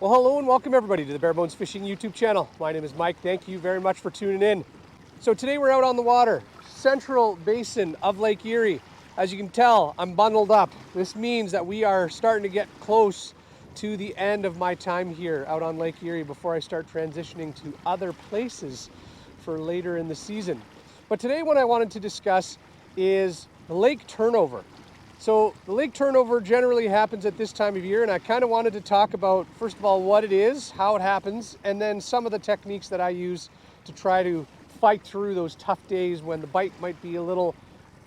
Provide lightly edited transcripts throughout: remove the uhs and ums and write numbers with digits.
Well, hello and welcome everybody to the Bare Bones Fishing YouTube channel. My name is Mike. Thank you very much for tuning in. So today we're out on the water, central basin of Lake Erie. As you can tell, I'm bundled up. This means that we are starting to get close to the end of my time here out on Lake Erie before I start transitioning to other places for later in the season. But today what I wanted to discuss is the lake turnover. So the lake turnover generally happens at this time of year, and I kind of wanted to talk about, first of all, what it is, how it happens, and then some of the techniques that I use to try to fight through those tough days when the bite might be a little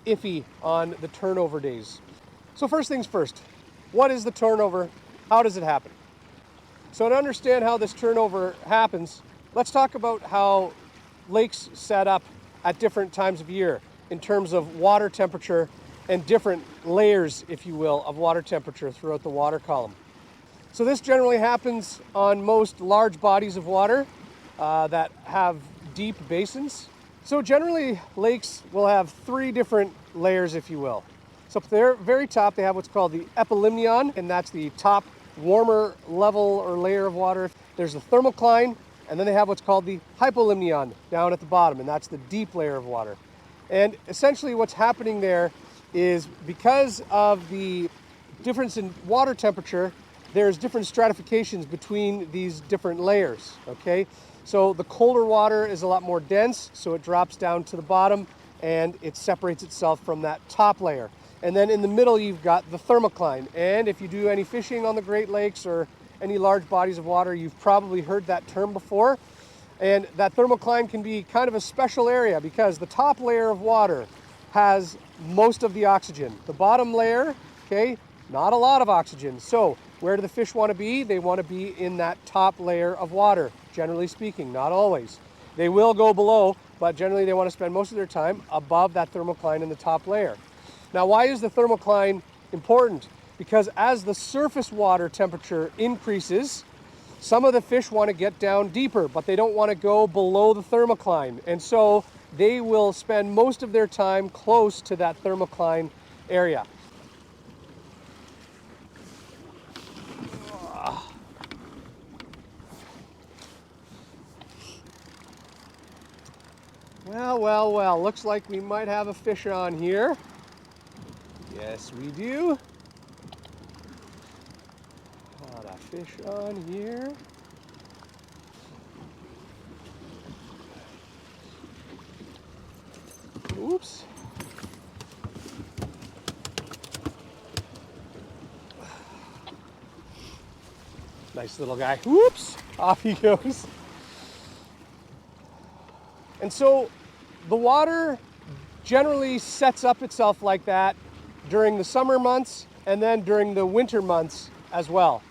iffy on the turnover days. So first things first, what is the turnover? How does it happen? So to understand how this turnover happens, let's talk about how lakes set up at different times of year in terms of water temperature and different layers, if you will, of water temperature throughout the water column. So this generally happens on most large bodies of water that have deep basins. So generally lakes will have three different layers, if you will. So at the very top they have what's called the epilimnion, and that's the top warmer level or layer of water. There's the thermocline, and then they have what's called the hypolimnion down at the bottom, and that's the deep layer of water. And essentially what's happening there is because of the difference in water temperature, there's different stratifications between these different layers, okay? So the colder water is a lot more dense, so it drops down to the bottom and it separates itself from that top layer. And then in the middle, you've got the thermocline. And if you do any fishing on the Great Lakes or any large bodies of water, you've probably heard that term before. And that thermocline can be kind of a special area because the top layer of water has most of the oxygen. The bottom layer, okay, not a lot of oxygen. So where do the fish want to be? They want to be in that top layer of water, generally speaking, not always. They will go below, but generally they want to spend most of their time above that thermocline in the top layer. Now, why is the thermocline important? Because as the surface water temperature increases, some of the fish want to get down deeper, but they don't want to go below the thermocline. And so they will spend most of their time close to that thermocline area. Well, looks like we might have a fish on here. Yes, we do. Got a fish on here. Oops. Nice little guy. Whoops! Off he goes. And so the water generally sets up itself like that during the summer months and then during the winter months as well.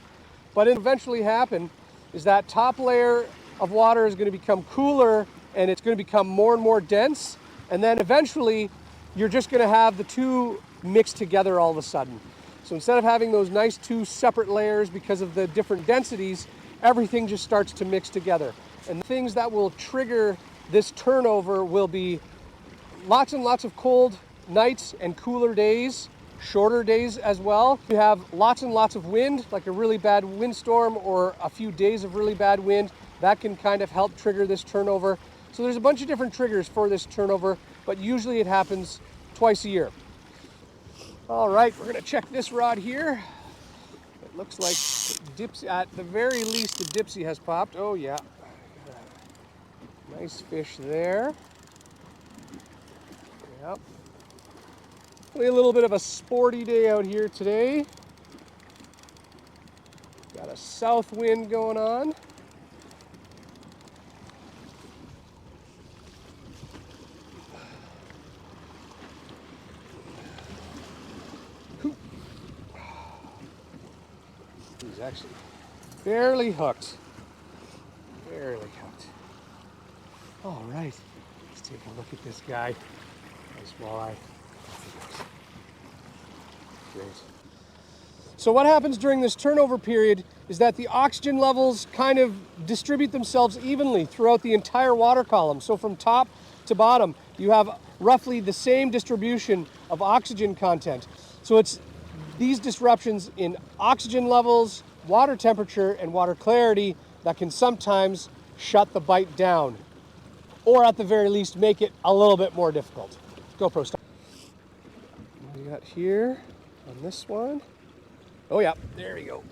But it eventually happen is that top layer of water is going to become cooler and it's going to become more and more dense. And then eventually you're just going to have the two mixed together all of a sudden. So instead of having those nice two separate layers because of the different densities, everything just starts to mix together. And the things that will trigger this turnover will be lots and lots of cold nights and cooler days, shorter days as well. You have lots and lots of wind, like a really bad windstorm or a few days of really bad wind. That can kind of help trigger this turnover. So there's a bunch of different triggers for this turnover, but usually it happens twice a year. All right, we're gonna check this rod here. It looks like Dipsy, at the very least, the Dipsy has popped. Oh yeah, nice fish there. Yep. A little bit of a sporty day out here today. Got a south wind going on. He's actually barely hooked. Barely hooked. All right, let's take a look at this guy. Nice walleye. Great. So what happens during this turnover period is that the oxygen levels kind of distribute themselves evenly throughout the entire water column. So from top to bottom, you have roughly the same distribution of oxygen content. So it's these disruptions in oxygen levels water temperature and water clarity that can sometimes shut the bite down, or at the very least make it a little bit more difficult. GoPro stop. What do we got here on this one? Oh yeah, there we go.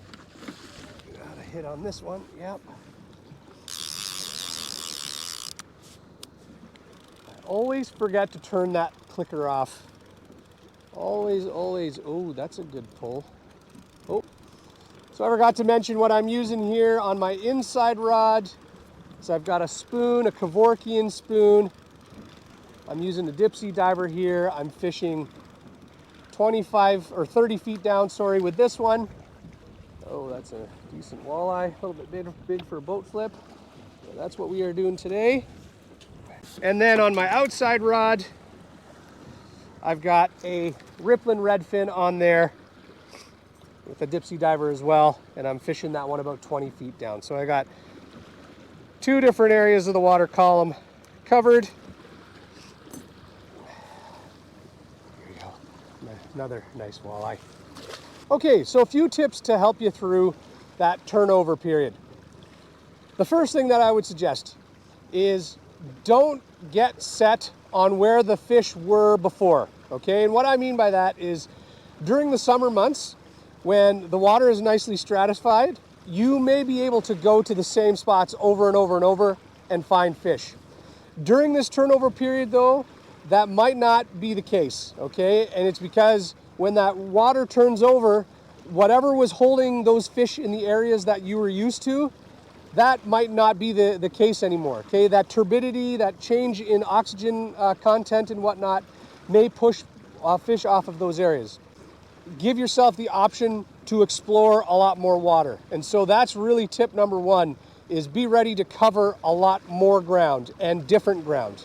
Got a hit on this one, yep. I always forget to turn that clicker off. Always, always. Oh, that's a good pull. Oh, so I forgot to mention what I'm using here on my inside rod. So I've got a spoon, a Kevorkian spoon. I'm using a dipsy diver here. I'm fishing 25 or 30 feet down, sorry, with this one. Oh, that's a decent walleye, a little bit big for a boat flip. So that's what we are doing today. And then on my outside rod, I've got a Rippling redfin on there with a dipsy diver as well, and I'm fishing that one about 20 feet down. So I got two different areas of the water column covered. Here we go, another nice walleye. Okay, so a few tips to help you through that turnover period. The first thing that I would suggest is don't get set on where the fish were before, okay? And what I mean by that is during the summer months, when the water is nicely stratified, you may be able to go to the same spots over and over and over and find fish. During this turnover period though, that might not be the case, okay? And it's because when that water turns over, whatever was holding those fish in the areas that you were used to, that might not be the case anymore, okay? That turbidity, that change in oxygen content and whatnot may push fish off of those areas. Give yourself the option to explore a lot more water. And so that's really tip number one, is be ready to cover a lot more ground and different ground.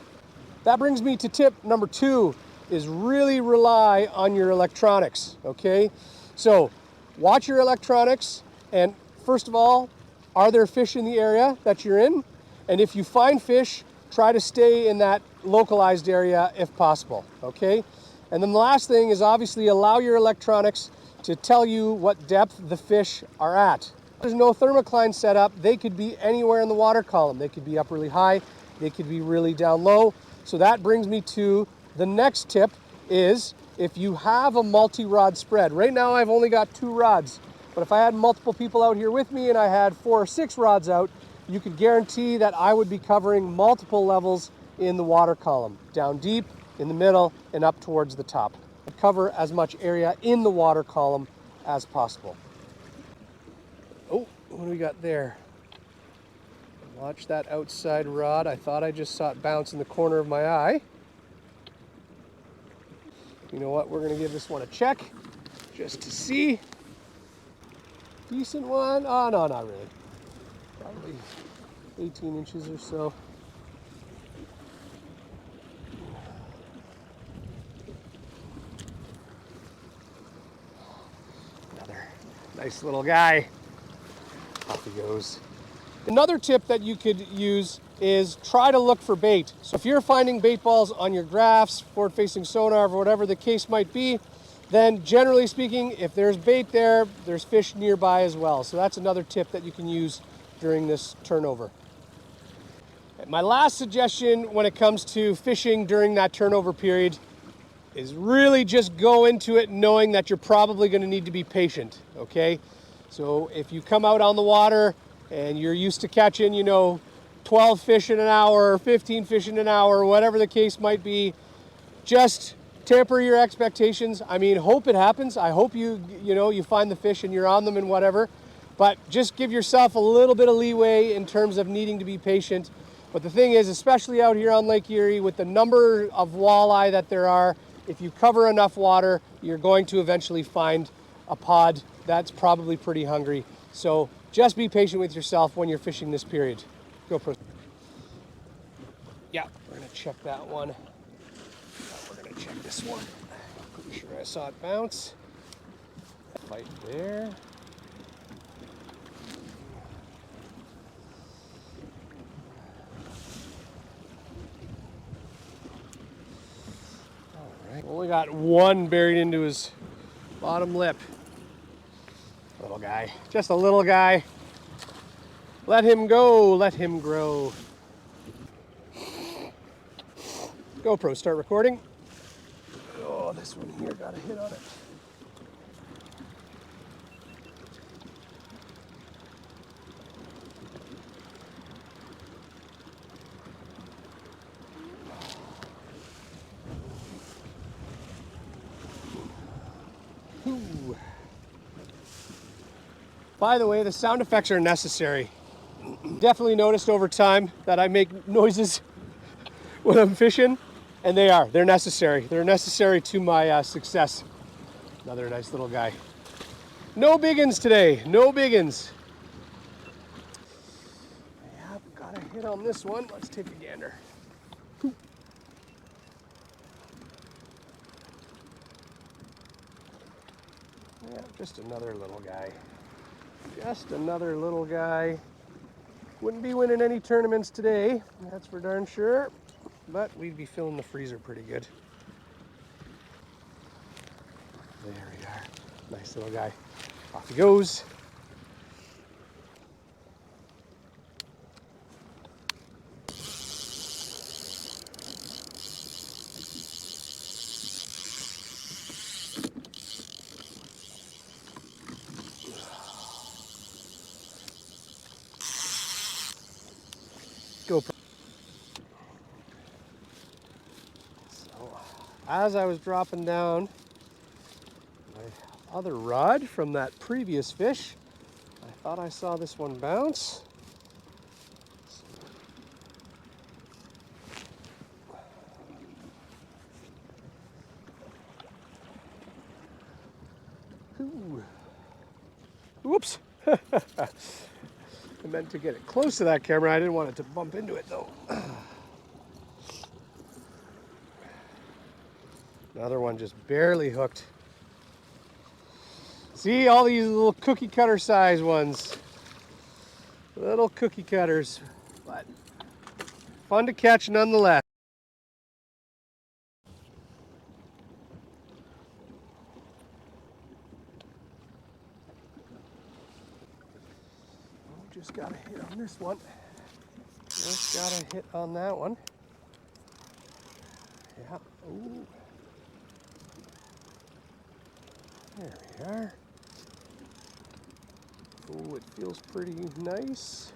That brings me to tip number two, is really rely on your electronics, okay? So watch your electronics, and first of all, are there fish in the area that you're in? And if you find fish, try to stay in that localized area if possible, okay? And then the last thing is obviously allow your electronics to tell you what depth the fish are at. There's no thermocline set up. They could be anywhere in the water column. They could be up really high. They could be really down low. So that brings me to the next tip, is if you have a multi-rod spread. Right now I've only got 2 rods, but if I had multiple people out here with me and I had 4 or 6 rods out, you could guarantee that I would be covering multiple levels in the water column, down deep, in the middle, and up towards the top. I'd cover as much area in the water column as possible. Oh, what do we got there? Watch that outside rod. I thought I just saw it bounce in the corner of my eye. You know what, we're gonna give this one a check, just to see. Decent one. Oh, no, not really. Probably 18 inches or so. Another nice little guy. Off he goes. Another tip that you could use is try to look for bait. So if you're finding bait balls on your graphs, forward-facing sonar, or whatever the case might be, then generally speaking, if there's bait there, there's fish nearby as well. So that's another tip that you can use during this turnover. My last suggestion when it comes to fishing during that turnover period is really just go into it knowing that you're probably going to need to be patient, okay? So if you come out on the water and you're used to catching, 12 fish in an hour, or 15 fish in an hour, whatever the case might be, just temper your expectations. I mean, hope it happens. I hope you find the fish and you're on them and whatever, but just give yourself a little bit of leeway in terms of needing to be patient. But the thing is, especially out here on Lake Erie, with the number of walleye that there are, if you cover enough water, you're going to eventually find a pod that's probably pretty hungry. So just be patient with yourself when you're fishing this period. GoPro. Yeah, we're gonna check that one. Now we're gonna check this one. Pretty sure I saw it bounce. Fight there. All right, only got one buried into his bottom lip. Little guy. guy, just a little guy. Let him go, let him grow. GoPro, start recording. Oh, this one here got a hit on it. Ooh. By the way, the sound effects are necessary. Definitely noticed over time that I make noises when I'm fishing, and they're necessary. They're necessary to my success. Another nice little guy. No biggins today, no biggins. Yep, got a hit on this one. Let's take a gander. Yeah, just another little guy. Just another little guy. Wouldn't be winning any tournaments today, that's for darn sure, but we'd be filling the freezer pretty good. There we are. Nice little guy. Off he goes. GoPro. So, as I was dropping down my other rod from that previous fish, I thought I saw this one bounce. Ooh. Whoops! I meant to get it close to that camera. I didn't want it to bump into it though. Another one just barely hooked. See all these little cookie cutter size ones. Little cookie cutters, but fun to catch nonetheless. Just got a hit on this one. Just got a hit on that one. Yeah. Ooh. There we are. Oh, it feels pretty nice.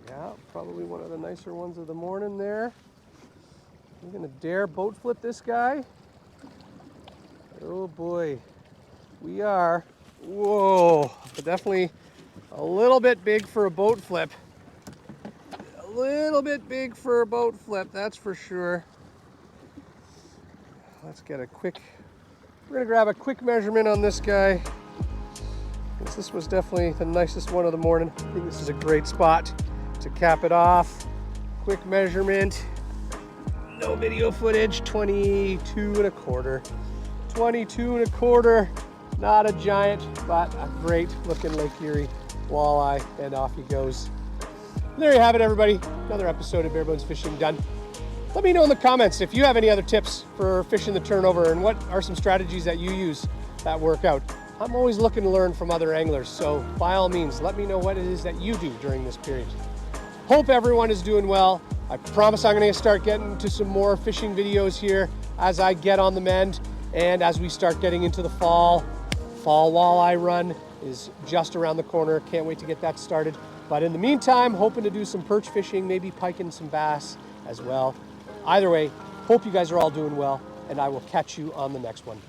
Yeah, probably one of the nicer ones of the morning there. We're gonna dare boat flip this guy. Oh boy, we are. Whoa, definitely a little bit big for a boat flip. A little bit big for a boat flip, that's for sure. Let's get a quick, we're gonna grab a quick measurement on this guy. This was definitely the nicest one of the morning. I think this is a great spot to cap it off. Quick measurement, no video footage, 22 1/4. 22 1/4, not a giant, but a great looking Lake Erie walleye, and off he goes. And there you have it, everybody. Another episode of Bare Bones Fishing done. Let me know in the comments if you have any other tips for fishing the turnover and what are some strategies that you use that work out. I'm always looking to learn from other anglers, so by all means, let me know what it is that you do during this period. Hope everyone is doing well. I promise I'm going to start getting to some more fishing videos here as I get on the mend and as we start getting into the fall. Fall walleye run is just around the corner. Can't wait to get that started. But in the meantime, hoping to do some perch fishing, maybe piking some bass as well. Either way, hope you guys are all doing well, and I will catch you on the next one.